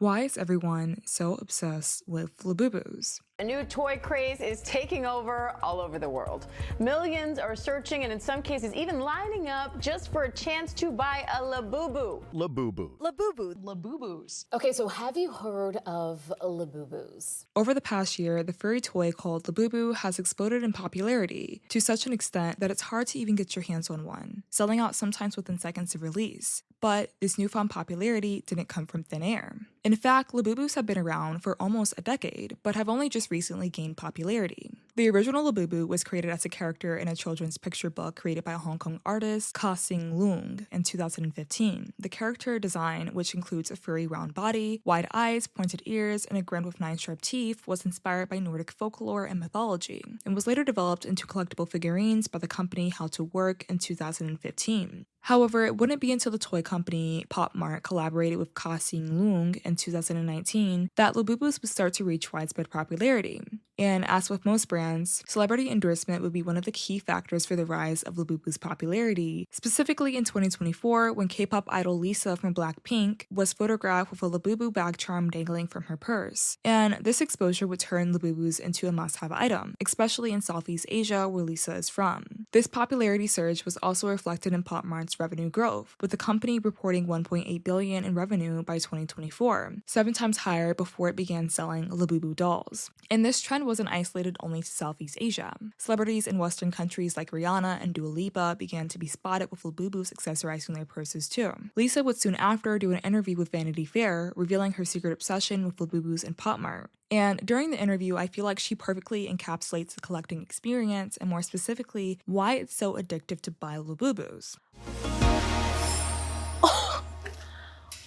Why is everyone so obsessed with Labubus? A new toy craze is taking over all over the world. Millions are searching and in some cases even lining up just for a chance to buy a Labubu. Labubu. Labubu. Labubus. Okay, so have you heard of Labubus? Over the past year, the furry toy called Labubu has exploded in popularity to such an extent that it's hard to even get your hands on one, selling out sometimes within seconds of release. But this newfound popularity didn't come from thin air. In fact, Labubus have been around for almost a decade, but have only just recently gained popularity. The original Labubu was created as a character in a children's picture book created by Hong Kong artist Ka Sing Leung in 2015. The character design, which includes a furry round body, wide eyes, pointed ears, and a grin with 9 sharp teeth, was inspired by Nordic folklore and mythology, and was later developed into collectible figurines by the company How to Work in 2015. However, it wouldn't be until the toy company Pop Mart collaborated with Ka Sing Leung in 2019 that Labubus would start to reach widespread popularity. And as with most brands, celebrity endorsement would be one of the key factors for the rise of Labubu's popularity, specifically in 2024 when K-pop idol Lisa from Blackpink was photographed with a Labubu bag charm dangling from her purse. And this exposure would turn Labubus into a must-have item, especially in Southeast Asia where Lisa is from. This popularity surge was also reflected in Pop Mart's revenue growth, with the company reporting $1.8 billion in revenue by 2024, 7 times higher before it began selling Labubu dolls. And this trend wasn't isolated only to Southeast Asia. Celebrities in Western countries like Rihanna and Dua Lipa began to be spotted with Labubus accessorizing their purses too. Lisa would soon after do an interview with Vanity Fair, revealing her secret obsession with Labubus and Pop Mart. And during the interview, I feel like she perfectly encapsulates the collecting experience, and more specifically, why it's so addictive to buy Labubus.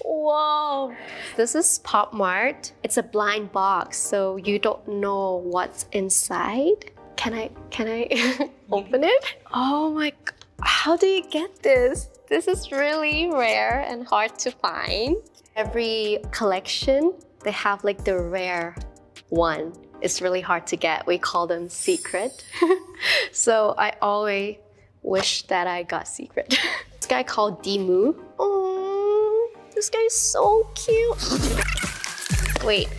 Whoa! This is Pop Mart. It's a blind box, so you don't know what's inside. Can I open it? Oh my god, how do you get this? This is really rare and hard to find. Every collection, they have like the rare one. It's really hard to get. We call them secret. So I always wish that I got secret. This guy called Dimu. Oh, this guy is so cute. Wait,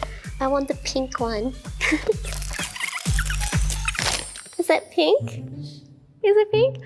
I want the pink one. Is that pink? Is it pink?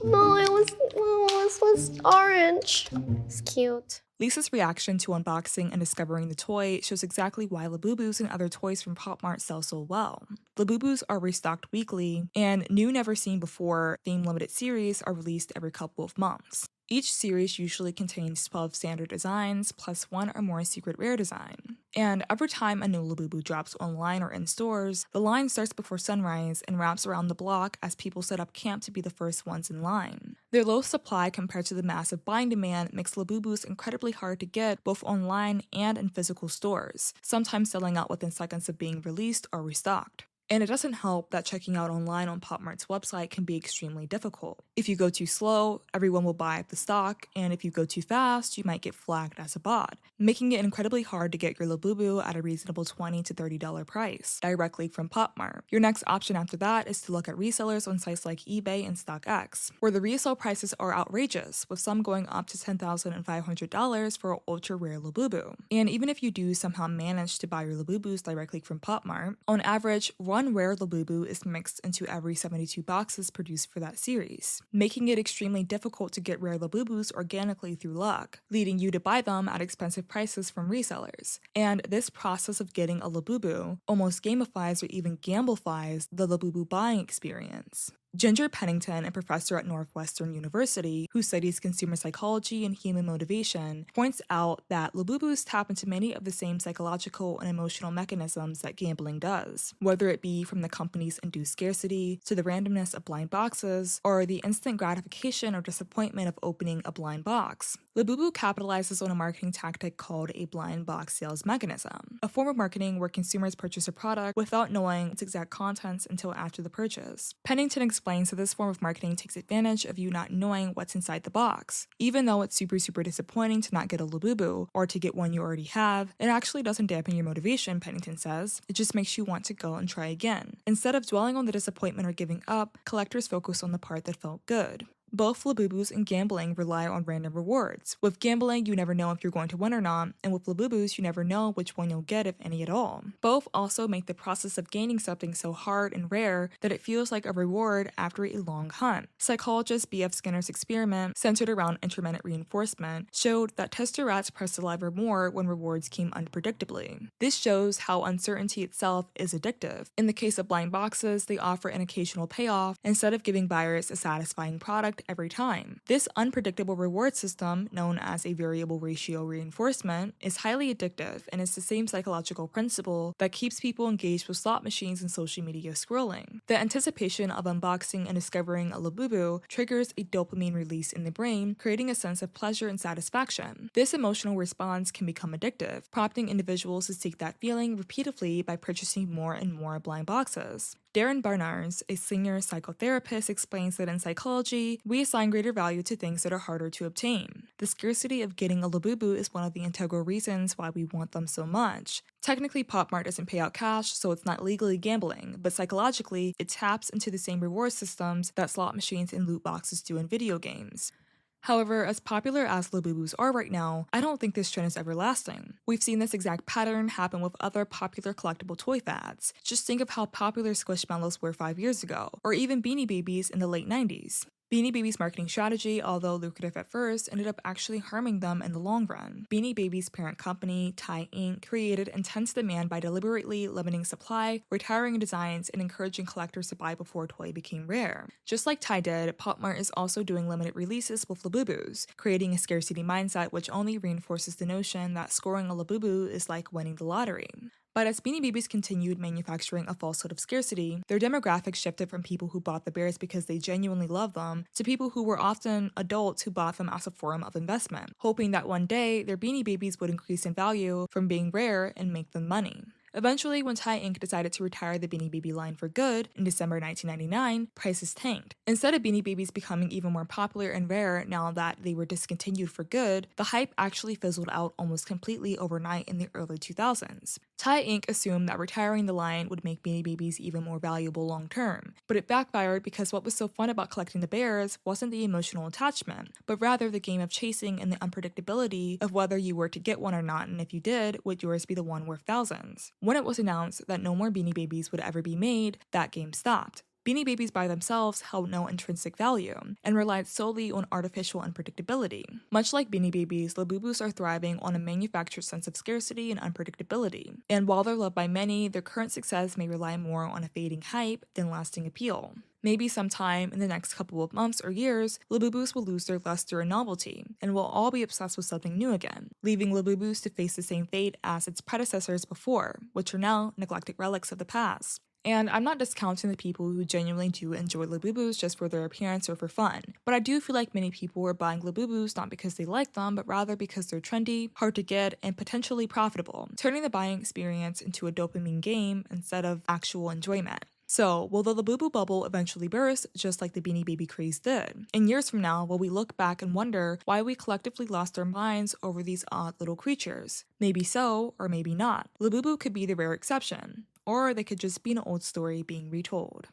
No, it was orange. It's cute. Lisa's reaction to unboxing and discovering the toy shows exactly why Labubus and other toys from Pop Mart sell so well. Labubus are restocked weekly, and new never seen before theme limited series are released every couple of months. Each series usually contains 12 standard designs plus 1 or more secret rare design. And every time a new Labubu drops online or in stores, the line starts before sunrise and wraps around the block as people set up camp to be the first ones in line. Their low supply compared to the massive buying demand makes Labubus incredibly hard to get both online and in physical stores, sometimes selling out within seconds of being released or restocked. And it doesn't help that checking out online on Pop Mart's website can be extremely difficult. If you go too slow, everyone will buy up the stock, and if you go too fast, you might get flagged as a bot, making it incredibly hard to get your Labubu at a reasonable $20 to $30 price directly from Pop Mart. Your next option after that is to look at resellers on sites like eBay and StockX, where the resale prices are outrageous, with some going up to $10,500 for an ultra-rare Labubu. And even if you do somehow manage to buy your Labubus directly from Pop Mart, on average, one rare Labubu is mixed into every 72 boxes produced for that series, making it extremely difficult to get rare Labubus organically through luck, leading you to buy them at expensive prices from resellers. And this process of getting a Labubu almost gamifies or even gamblefies the Labubu buying experience. Ginger Pennington, a professor at Northwestern University who studies consumer psychology and human motivation, points out that Labubus tap into many of the same psychological and emotional mechanisms that gambling does, whether it be from the company's induced scarcity to the randomness of blind boxes or the instant gratification or disappointment of opening a blind box. Labubu capitalizes on a marketing tactic called a blind box sales mechanism, a form of marketing where consumers purchase a product without knowing its exact contents until after the purchase. Pennington explains that this form of marketing takes advantage of you not knowing what's inside the box. Even though it's super disappointing to not get a Labubu or to get one you already have, it actually doesn't dampen your motivation, Pennington says. It just makes you want to go and try again. Instead of dwelling on the disappointment or giving up, collectors focus on the part that felt good. Both Labubus and gambling rely on random rewards. With gambling, you never know if you're going to win or not, and with Labubus, you never know which one you'll get, if any at all. Both also make the process of gaining something so hard and rare that it feels like a reward after a long hunt. Psychologist B.F. Skinner's experiment, centered around intermittent reinforcement, showed that tester rats pressed the lever more when rewards came unpredictably. This shows how uncertainty itself is addictive. In the case of blind boxes, they offer an occasional payoff instead of giving buyers a satisfying product every time. This unpredictable reward system, known as a variable ratio reinforcement, is highly addictive, and it's the same psychological principle that keeps people engaged with slot machines and social media scrolling. The anticipation of unboxing and discovering a Labubu triggers a dopamine release in the brain, creating a sense of pleasure and satisfaction. This emotional response can become addictive, prompting individuals to seek that feeling repeatedly by purchasing more and more blind boxes. Darren Barnards, a senior psychotherapist, explains that in psychology, we assign greater value to things that are harder to obtain. The scarcity of getting a Labubu is one of the integral reasons why we want them so much. Technically, Pop Mart doesn't pay out cash, so it's not legally gambling, but psychologically, it taps into the same reward systems that slot machines and loot boxes do in video games. However, as popular as Labubus are right now, I don't think this trend is everlasting. We've seen this exact pattern happen with other popular collectible toy fads. Just think of how popular Squishmallows were 5 years ago, or even Beanie Babies in the late 90s. Beanie Babies' marketing strategy, although lucrative at first, ended up actually harming them in the long run. Beanie Babies' parent company, Ty Inc., created intense demand by deliberately limiting supply, retiring designs, and encouraging collectors to buy before a toy became rare. Just like Ty did, Pop Mart is also doing limited releases with Labubus, creating a scarcity mindset which only reinforces the notion that scoring a Labubu is like winning the lottery. But as Beanie Babies continued manufacturing a falsehood of scarcity, their demographic shifted from people who bought the bears because they genuinely loved them to people who were often adults who bought them as a form of investment, hoping that one day their Beanie Babies would increase in value from being rare and make them money. Eventually, when Ty Inc. decided to retire the Beanie Baby line for good in December 1999, prices tanked. Instead of Beanie Babies becoming even more popular and rare now that they were discontinued for good, the hype actually fizzled out almost completely overnight in the early 2000s. Ty Inc. assumed that retiring the line would make Beanie Babies even more valuable long term, but it backfired because what was so fun about collecting the bears wasn't the emotional attachment, but rather the game of chasing and the unpredictability of whether you were to get one or not, and if you did, would yours be the one worth thousands. When it was announced that no more Beanie Babies would ever be made, that game stopped. Beanie Babies by themselves held no intrinsic value and relied solely on artificial unpredictability. Much like Beanie Babies, Labubus are thriving on a manufactured sense of scarcity and unpredictability. And while they're loved by many, their current success may rely more on a fading hype than lasting appeal. Maybe sometime in the next couple of months or years, Labubus will lose their luster and novelty, and we'll all be obsessed with something new again, leaving Labubus to face the same fate as its predecessors before, which are now neglected relics of the past. And I'm not discounting the people who genuinely do enjoy Labubus just for their appearance or for fun, but I do feel like many people are buying Labubus not because they like them, but rather because they're trendy, hard to get, and potentially profitable, turning the buying experience into a dopamine game instead of actual enjoyment. So, will the Labubu bubble eventually burst just like the Beanie Baby craze did? In years from now, will we look back and wonder why we collectively lost our minds over these odd little creatures? Maybe so, or maybe not. Labubu could be the rare exception, or they could just be an old story being retold.